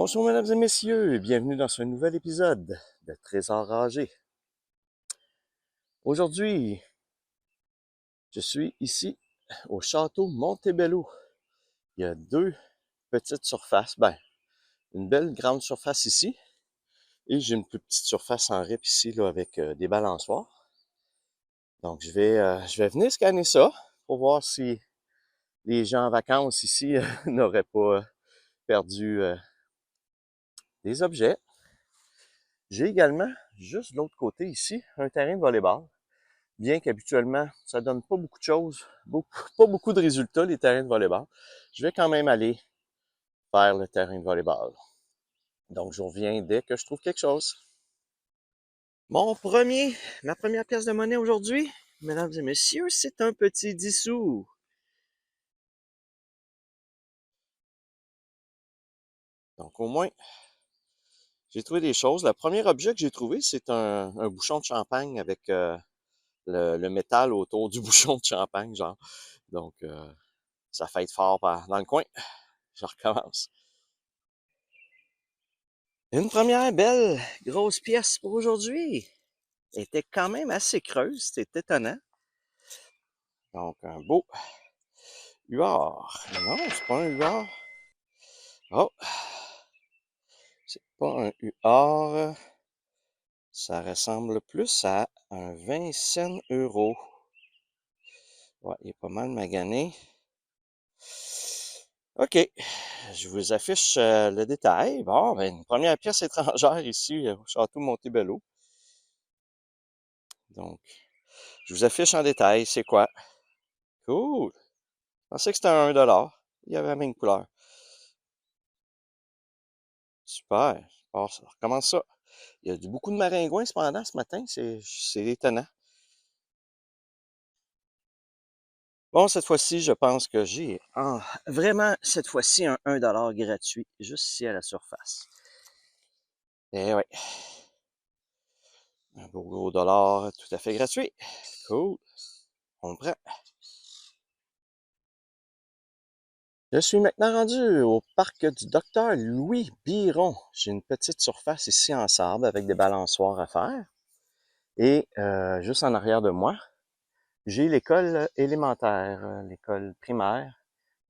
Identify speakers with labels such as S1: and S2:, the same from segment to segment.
S1: Bonjour mesdames et messieurs et bienvenue dans ce nouvel épisode de Trésors ragés. Aujourd'hui, je suis ici au château Montebello. Il y a deux petites surfaces, une belle grande surface ici et j'ai une plus petite surface en RIP ici là, avec des balançoires. Donc je vais venir scanner ça pour voir si les gens en vacances ici n'auraient pas perdu des objets. J'ai également, juste de l'autre côté ici, un terrain de volleyball. Bien qu'habituellement, ça donne pas beaucoup de choses, pas beaucoup de résultats, les terrains de volleyball. Je vais quand même aller faire le terrain de volleyball. Donc, je reviens dès que je trouve quelque chose. Ma première pièce de monnaie aujourd'hui, mesdames et messieurs, c'est un petit 10 sous. Donc, au moins, j'ai trouvé des choses. Le premier objet que j'ai trouvé, c'est un bouchon de champagne avec le métal autour du bouchon de champagne, genre. Donc, ça fait être fort dans le coin. Je recommence. Une première belle grosse pièce pour aujourd'hui. Elle était quand même assez creuse, c'était étonnant. Donc, un beau huard. Non, c'est pas un huard. Oh, c'est pas un huard. Ça ressemble plus à un 20 cents euro. Ouais, il est pas mal magané. OK, je vous affiche le détail. Bon, ben, une première pièce étrangère ici au château Montebello. Donc, je vous affiche en détail, c'est quoi? Cool! Je pensais que c'était un 1$. Il y avait la même couleur. Super. Bon, ça recommence ça. Il y a beaucoup de maringouins cependant ce matin. C'est étonnant. Bon, cette fois-ci, je pense que j'ai vraiment, cette fois-ci, un 1$ gratuit, juste ici à la surface. Eh oui. Un beau gros dollar tout à fait gratuit. Cool. On le prend. Je suis maintenant rendu au parc du docteur Louis Biron. J'ai une petite surface ici en sable avec des balançoires à faire. Et juste en arrière de moi, j'ai l'école élémentaire, l'école primaire.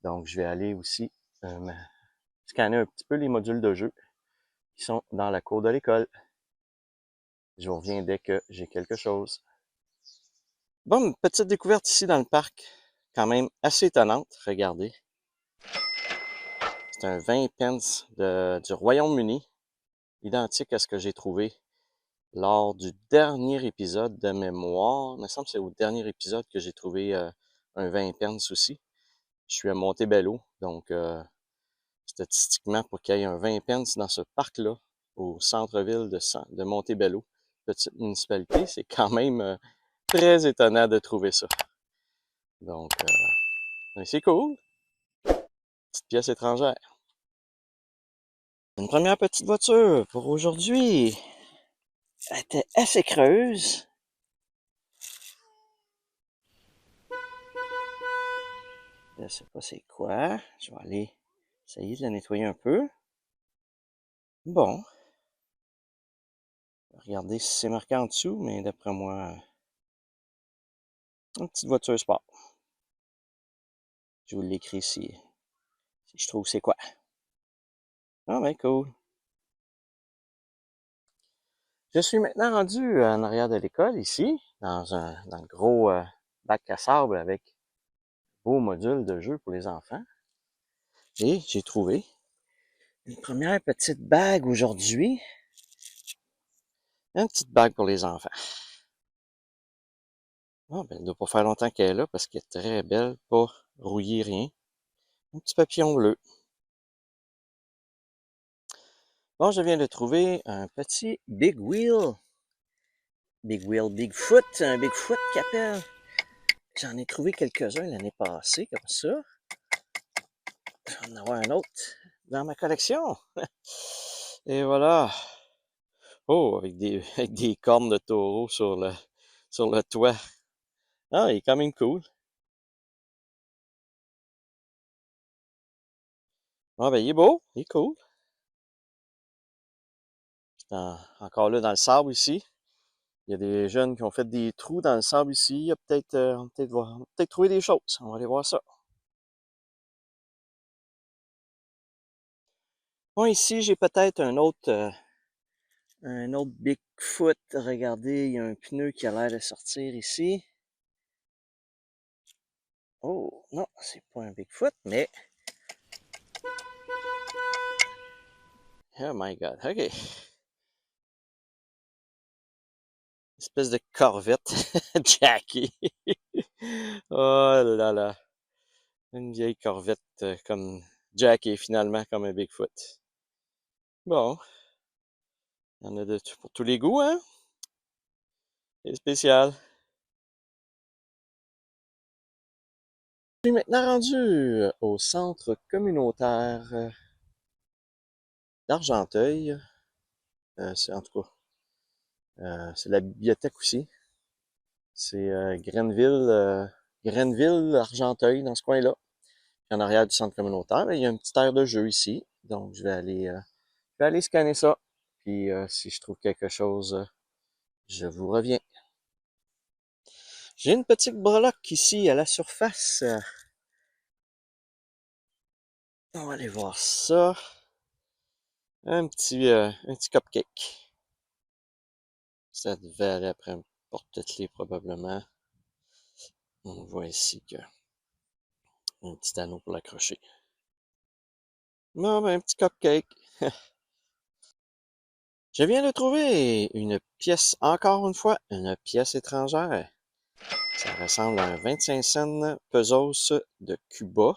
S1: Donc, je vais aller aussi scanner un petit peu les modules de jeu qui sont dans la cour de l'école. Je reviens dès que j'ai quelque chose. Bon, une petite découverte ici dans le parc, quand même assez étonnante. Regardez. C'est un 20 pence du Royaume-Uni, identique à ce que j'ai trouvé lors du dernier épisode de mémoire. Il me semble que c'est au dernier épisode que j'ai trouvé un 20 pence aussi. Je suis à Montebello, donc statistiquement, pour qu'il y ait un 20 pence dans ce parc-là, au centre-ville de Montebello, petite municipalité, c'est quand même très étonnant de trouver ça. Donc, c'est cool. Petite pièce étrangère. Une première petite voiture pour aujourd'hui. Elle était assez creuse. Je sais pas c'est quoi. Je vais aller essayer de la nettoyer un peu. Bon. Regardez si c'est marqué en dessous, mais d'après moi, une petite voiture sport. Je vous l'écris si je trouve c'est quoi. Ah ben cool. Je suis maintenant rendu en arrière de l'école ici, dans le gros bac à sable avec beau module de jeu pour les enfants. Et j'ai trouvé une première petite bague aujourd'hui. Une petite bague pour les enfants. Ah, ben, elle doit pas faire longtemps qu'elle est là parce qu'elle est très belle, pas rouillée, rien. Un petit papillon bleu. Bon, je viens de trouver un petit Big Wheel. Big Wheel Bigfoot, un Bigfoot qui appelle. J'en ai trouvé quelques-uns l'année passée, comme ça. Je vais en avoir un autre dans ma collection. Et voilà. Oh, avec des cornes de taureau sur le toit. Ah, il est quand même cool. Ah, ben, il est beau, il est cool. encore là dans le sable ici. Il y a des jeunes qui ont fait des trous dans le sable ici. Il y a peut-être, on va peut-être trouver des choses. On va aller voir ça. Bon, ici, j'ai peut-être un autre Bigfoot. Regardez, il y a un pneu qui a l'air de sortir ici. Oh, non, c'est pas un Bigfoot, mais... Oh my God, OK. Espèce de corvette Jackie. Oh là là. Une vieille corvette comme Jackie, finalement, comme un Bigfoot. Bon, il y en a de tout pour tous les goûts, hein? C'est spécial. Je suis maintenant rendu au centre communautaire d'Argenteuil. C'est en tout cas, c'est la bibliothèque aussi. C'est Grenville, Argenteuil, dans ce coin-là. Puis en arrière du centre communautaire, il y a une petite aire de jeu ici. Donc, je vais aller scanner ça. Puis, si je trouve quelque chose, je vous reviens. J'ai une petite breloque ici à la surface. On va aller voir ça. Un petit cupcake. Ça devait aller après un porte-clés probablement. On voit ici que un petit anneau pour l'accrocher. Bon, ben, un petit cupcake. Je viens de trouver une pièce, encore une fois, une pièce étrangère. Ça ressemble à un 25 cents pesos de Cuba.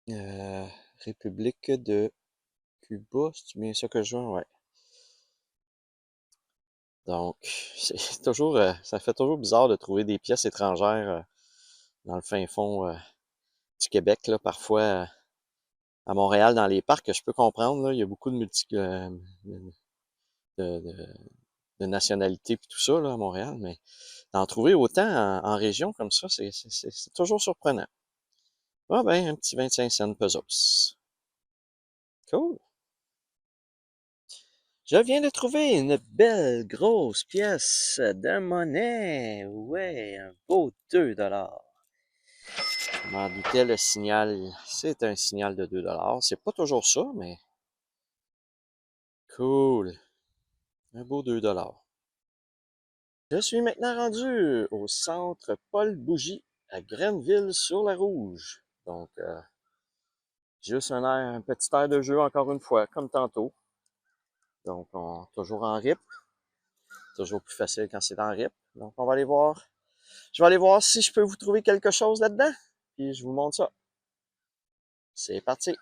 S1: Euh, République de Cuba, c'est bien ça que je vois? Ouais. Donc, c'est toujours, ça fait toujours bizarre de trouver des pièces étrangères dans le fin fond du Québec, là, parfois à Montréal, dans les parcs, je peux comprendre, là, il y a beaucoup de, de, de nationalités puis tout ça, là, à Montréal, mais d'en trouver autant en région comme ça, c'est toujours surprenant. Ah ben, un petit 25 cents pesos. Cool. Je viens de trouver une belle grosse pièce de monnaie. Ouais, un beau 2 $. Je m'en doutais, le signal, c'est un signal de 2 $. C'est pas toujours ça, mais cool. Un beau 2 $. Je suis maintenant rendu au centre Paul Bougie à Grenville-sur-la-Rouge. Donc, juste un petit air de jeu encore une fois, comme tantôt. Donc, toujours en RIP. Toujours plus facile quand c'est en RIP. Donc, on va aller voir. Je vais aller voir si je peux vous trouver quelque chose là-dedans. Puis, je vous montre ça. C'est parti.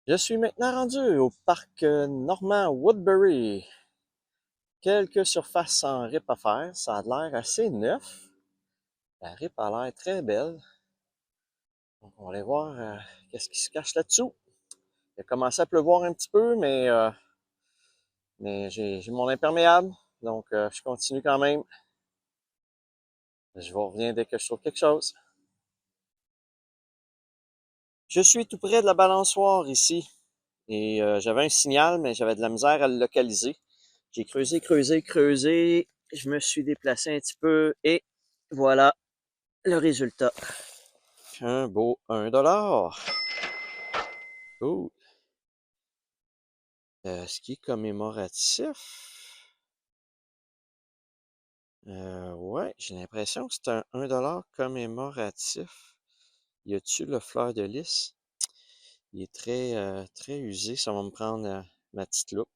S1: Je suis maintenant rendu au parc Normand Woodbury. Quelques surfaces en RIP à faire. Ça a l'air assez neuf. La RIP a l'air très belle. Donc, on va aller voir qu'est-ce qui se cache là-dessous. Il a commencé à pleuvoir un petit peu, mais j'ai mon imperméable. Donc, je continue quand même. Je vous reviens dès que je trouve quelque chose. Je suis tout près de la balançoire ici. Et j'avais un signal, mais j'avais de la misère à le localiser. J'ai creusé, creusé, creusé. Je me suis déplacé un petit peu et voilà le résultat. Un beau 1 $. Cool. Ce qui est commémoratif. Ouais, j'ai l'impression que c'est un 1 $ commémoratif. Y a-tu le fleur de lys? Il est très usé. Ça va me prendre ma petite loupe.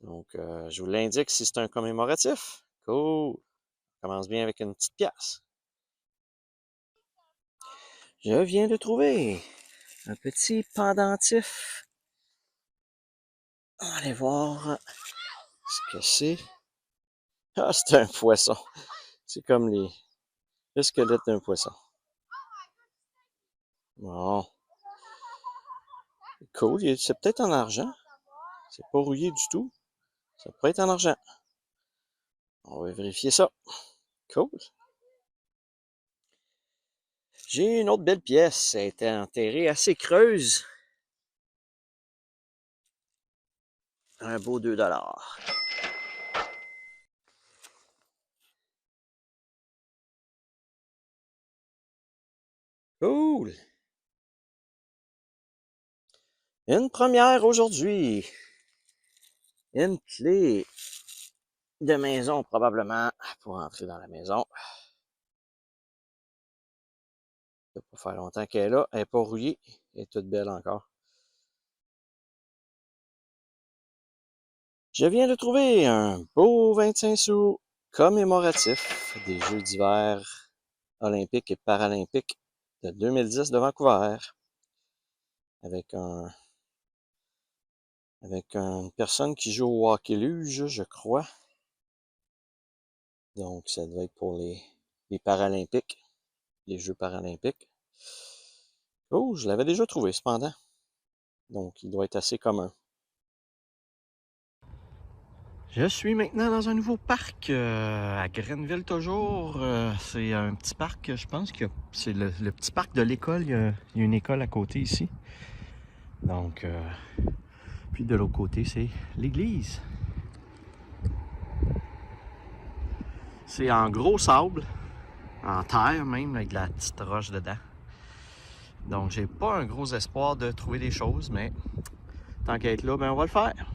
S1: Donc, je vous l'indique si c'est un commémoratif. Cool. On commence bien avec une petite pièce. Je viens de trouver un petit pendentif. On va aller voir ce que c'est. Ah, c'est un poisson. C'est comme le squelette d'un poisson. Bon. Cool. C'est peut-être en argent. C'est pas rouillé du tout. Ça pourrait être en argent. On va vérifier ça. Cool. J'ai une autre belle pièce. Elle était enterrée assez creuse. Un beau 2 $. Cool! Une première aujourd'hui. Une clé de maison, probablement, pour entrer dans la maison. Ça va pas faire longtemps qu'elle est là. Elle n'est pas rouillée. Elle est toute belle encore. Je viens de trouver un beau 25 sous commémoratif des Jeux d'hiver olympiques et paralympiques de 2010 de Vancouver. Avec une personne qui joue au hockey luge, je crois. Donc, ça doit être pour les Paralympiques, les Jeux paralympiques. Oh, je l'avais déjà trouvé, cependant. Donc, il doit être assez commun. Je suis maintenant dans un nouveau parc à Grenville toujours. C'est un petit parc, je pense que c'est le petit parc de l'école. Il y a une école à côté ici. Donc, puis de l'autre côté, c'est l'église. C'est en gros sable, en terre même, avec de la petite roche dedans. Donc, j'ai pas un gros espoir de trouver des choses, mais tant qu'à être là, ben on va le faire.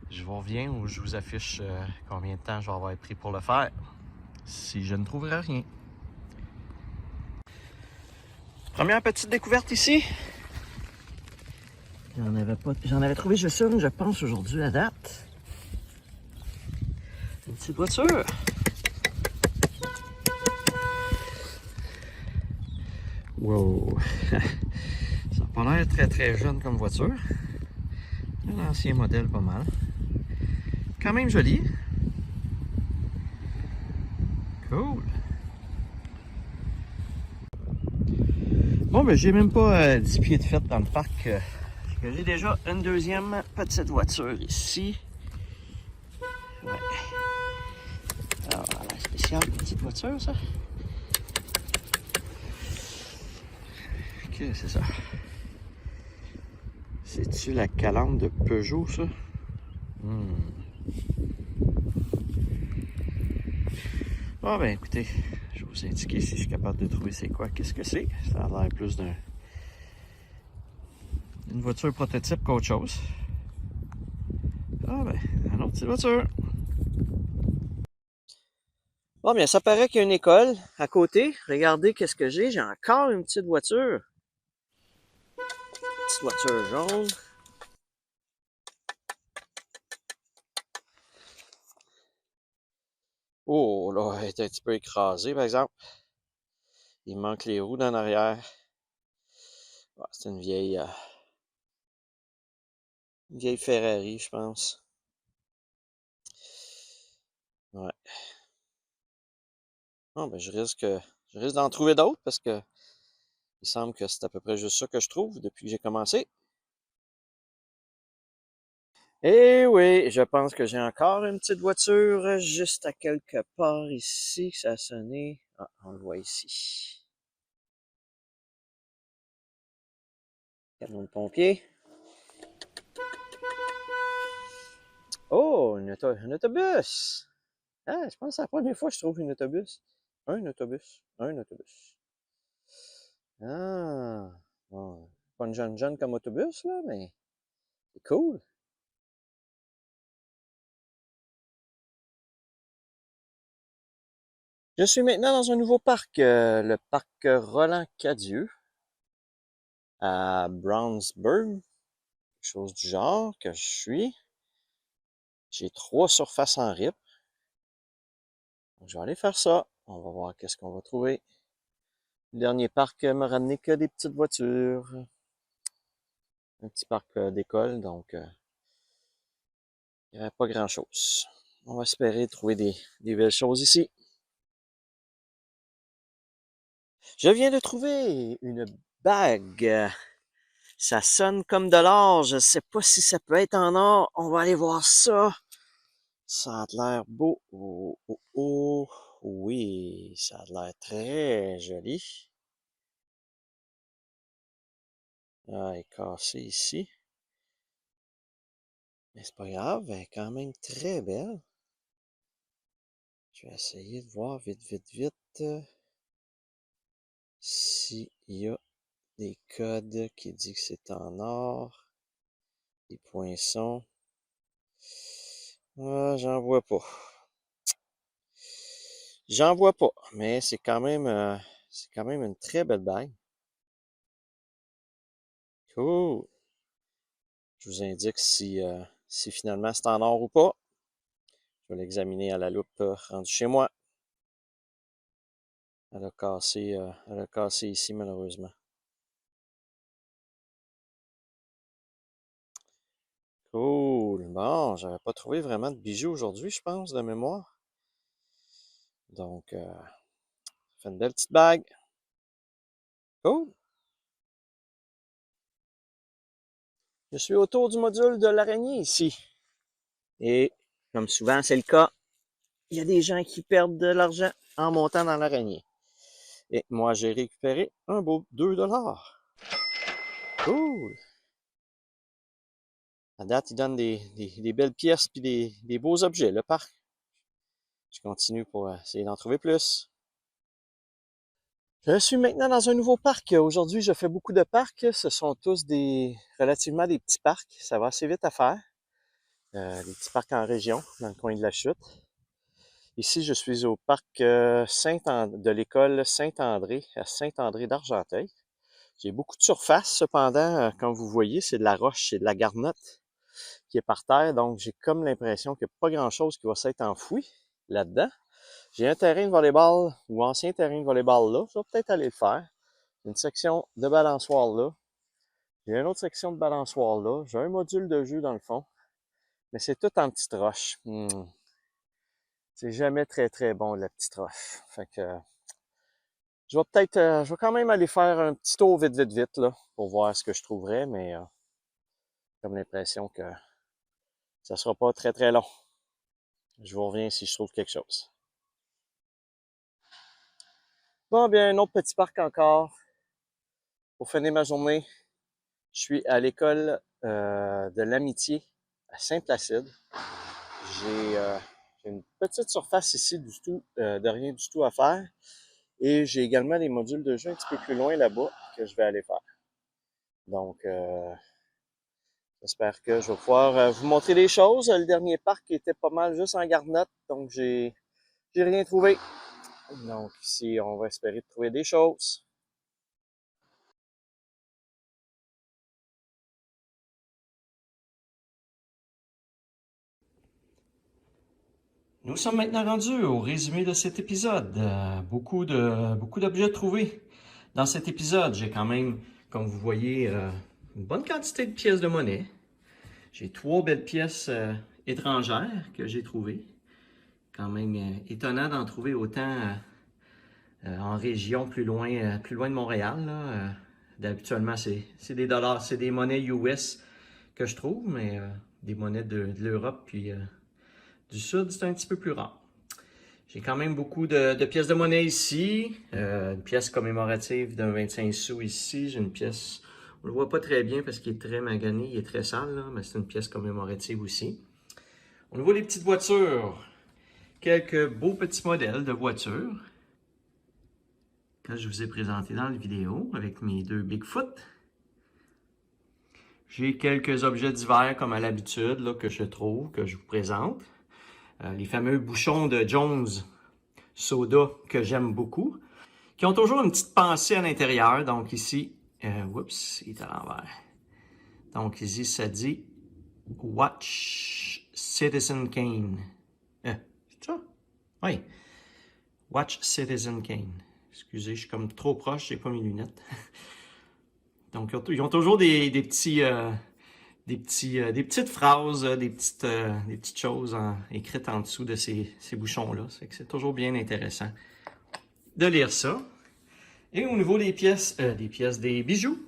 S1: Je vous reviens ou je vous affiche combien de temps je vais avoir pris pour le faire, si je ne trouverai rien. Première petite découverte ici. J'en avais trouvé juste une, je pense, aujourd'hui à date. Une petite voiture. Wow! Ça n'a pas l'air très très jeune comme voiture. Un ancien modèle pas mal. Quand même joli. Cool. Bon, ben j'ai même pas 10 pieds de fait dans le parc. J'ai déjà une deuxième petite voiture ici. Ouais. Alors, la spéciale petite voiture, ça. Ok, c'est ça. C'est-tu la Calandre de Peugeot, ça? Bon, ben écoutez, je vais vous indiquer si je suis capable de trouver c'est quoi, qu'est-ce que c'est. Ça a l'air plus d'une voiture prototype qu'autre chose. Ah ben, une autre petite voiture. Bon, bien, ça paraît qu'il y a une école à côté. Regardez qu'est-ce que j'ai. J'ai encore une petite voiture. Petite voiture jaune. Oh, là, elle est un petit peu écrasée, par exemple. Il manque les roues d'en arrière. Ah, c'est une vieille Ferrari, je pense. Ouais. Bon, ben, je risque d'en trouver d'autres parce que il semble que c'est à peu près juste ça que je trouve depuis que j'ai commencé. Eh oui, je pense que j'ai encore une petite voiture juste à quelque part ici. Ça a sonné. Ah, on le voit ici. Camion de pompier. Oh, un autobus! Ah, je pense que c'est la première fois que je trouve un autobus. Un autobus. Un autobus. Ah, bon, pas une jeune comme autobus, là, mais c'est cool. Je suis maintenant dans un nouveau parc, le parc Roland-Cadieux, à Brownsburg, quelque chose du genre que je suis. J'ai 3 surfaces en RIP. Donc, je vais aller faire ça. On va voir qu'est-ce qu'on va trouver. Le dernier parc m'a ramené que des petites voitures. Un petit parc d'école, donc il n'y avait pas grand-chose. On va espérer trouver des belles choses ici. Je viens de trouver une bague. Ça sonne comme de l'or. Je ne sais pas si ça peut être en or. On va aller voir ça. Ça a l'air beau. Oh, oh, oh. Oui, ça a l'air très joli. Ah, elle est cassée ici. Mais c'est pas grave, elle est quand même très belle. Je vais essayer de voir vite, vite, vite s'il y a des codes qui disent que c'est en or. Des poinçons. Ah, j'en vois pas. J'en vois pas, mais c'est quand même une très belle bague. Cool. Je vous indique si finalement c'est en or ou pas. Je vais l'examiner à la loupe rendu chez moi. Elle a cassé ici malheureusement. Cool. Bon, j'avais pas trouvé vraiment de bijoux aujourd'hui, je pense, de mémoire. Donc, ça fait une belle petite bague. Cool. Je suis autour du module de l'araignée ici. Et, comme souvent c'est le cas, il y a des gens qui perdent de l'argent en montant dans l'araignée. Et moi, j'ai récupéré un beau 2 $. Cool. À date, ils donnent des belles pièces puis des beaux objets, le parc. Je continue pour essayer d'en trouver plus. Je suis maintenant dans un nouveau parc. Aujourd'hui, je fais beaucoup de parcs. Ce sont tous relativement des petits parcs. Ça va assez vite à faire. Des petits parcs en région, dans le coin de la Chute. Ici, je suis au parc de l'école Saint-André, à Saint-André d'Argenteuil. J'ai beaucoup de surface, cependant, comme vous voyez, c'est de la roche, c'est de la garnotte qui est par terre, donc j'ai comme l'impression qu'il n'y a pas grand-chose qui va s'être enfoui là-dedans. J'ai un terrain de volleyball, ou ancien terrain de volleyball là, je vais peut-être aller le faire. Une section de balançoire là. J'ai une autre section de balançoire là. J'ai un module de jeu dans le fond, mais c'est tout en petite roche. C'est jamais très très bon la petite roche. Fait que je vais quand même aller faire un petit tour vite vite vite là, pour voir ce que je trouverais, mais j'ai comme l'impression que ça sera pas très très long. Je vous reviens si je trouve quelque chose. Bon, bien, un autre petit parc encore. Pour finir ma journée, je suis à l'école de l'amitié à Saint-Placide. J'ai une petite surface ici du tout, de rien du tout à faire. Et j'ai également des modules de jeu un petit peu plus loin là-bas que je vais aller faire. Donc, j'espère que je vais pouvoir vous montrer des choses. Le dernier parc était pas mal juste en garnotte, donc j'ai rien trouvé. Donc ici, on va espérer trouver des choses. Nous sommes maintenant rendus au résumé de cet épisode. Beaucoup d'objets trouvés dans cet épisode. J'ai quand même, comme vous voyez, une bonne quantité de pièces de monnaie. J'ai 3 belles pièces étrangères que j'ai trouvées. Quand même étonnant d'en trouver autant en région plus loin de Montréal. Habituellement, c'est des dollars, c'est des monnaies US que je trouve, mais des monnaies de l'Europe puis du Sud, c'est un petit peu plus rare. J'ai quand même beaucoup de pièces de monnaie ici. Une pièce commémorative d'un 25 sous ici. J'ai une pièce, on ne le voit pas très bien parce qu'il est très magané, il est très sale, là, mais c'est une pièce commémorative aussi. Au niveau des petites voitures, quelques beaux petits modèles de voitures que je vous ai présentés dans la vidéo avec mes 2 Bigfoot. J'ai quelques objets divers comme à l'habitude là, que je trouve, que je vous présente. Les fameux bouchons de Jones Soda que j'aime beaucoup, qui ont toujours une petite pensée à l'intérieur. Donc ici, oups, il est à l'envers. Donc ici, ça dit Watch Citizen Kane. C'est ça? Oui. Watch Citizen Kane. Excusez, je suis comme trop proche, j'ai pas mes lunettes. Donc ils ont toujours des petites phrases, des petites choses écrites en dessous de ces bouchons-là. C'est toujours bien intéressant de lire ça. Et au niveau des bijoux,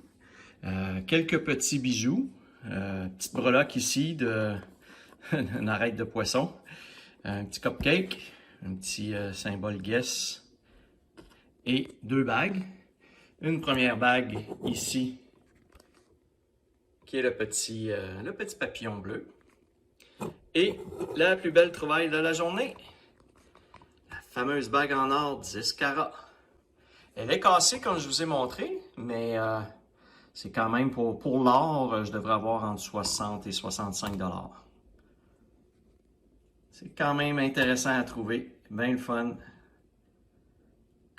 S1: quelques petits bijoux, petite breloque ici d'une arête de poisson, un petit cupcake, un petit symbole Guess et 2 bagues. Une première bague ici qui est le petit papillon bleu. Et la plus belle trouvaille de la journée, la fameuse bague en or 10 carats. Elle est cassée comme je vous ai montré, mais c'est quand même pour l'or, je devrais avoir entre 60 et 65 $. C'est quand même intéressant à trouver, bien le fun.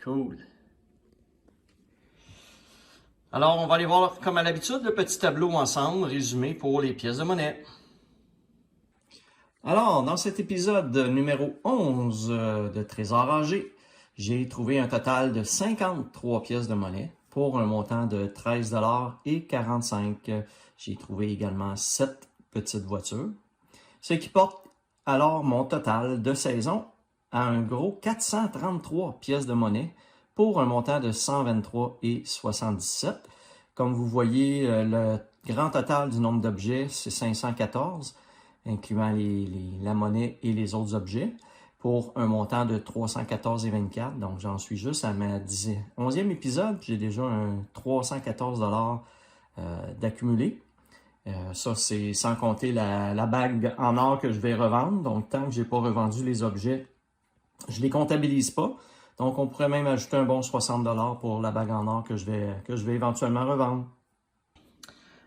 S1: Cool. Alors, on va aller voir, comme à l'habitude, le petit tableau ensemble, résumé pour les pièces de monnaie. Alors, dans cet épisode numéro 11 de Trésor âgé, j'ai trouvé un total de 53 pièces de monnaie pour un montant de 13 et 45 $. J'ai trouvé également 7 petites voitures, ce qui porte alors mon total de saison à un gros 433 pièces de monnaie pour un montant de 123 et 77. Comme vous voyez, le grand total du nombre d'objets, c'est 514, incluant la monnaie et les autres objets, pour un montant de 314 et 24. Donc, j'en suis juste à ma 11e épisode. J'ai déjà un 314 $ d'accumulé. Ça, c'est sans compter la bague en or que je vais revendre. Donc, tant que je n'ai pas revendu les objets, je ne les comptabilise pas. Donc, on pourrait même ajouter un bon 60 $ pour la bague en or que je vais éventuellement revendre.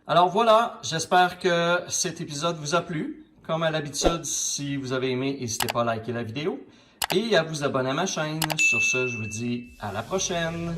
S1: Alors voilà, j'espère que cet épisode vous a plu. Comme à l'habitude, si vous avez aimé, n'hésitez pas à liker la vidéo et à vous abonner à ma chaîne. Sur ce, je vous dis à la prochaine.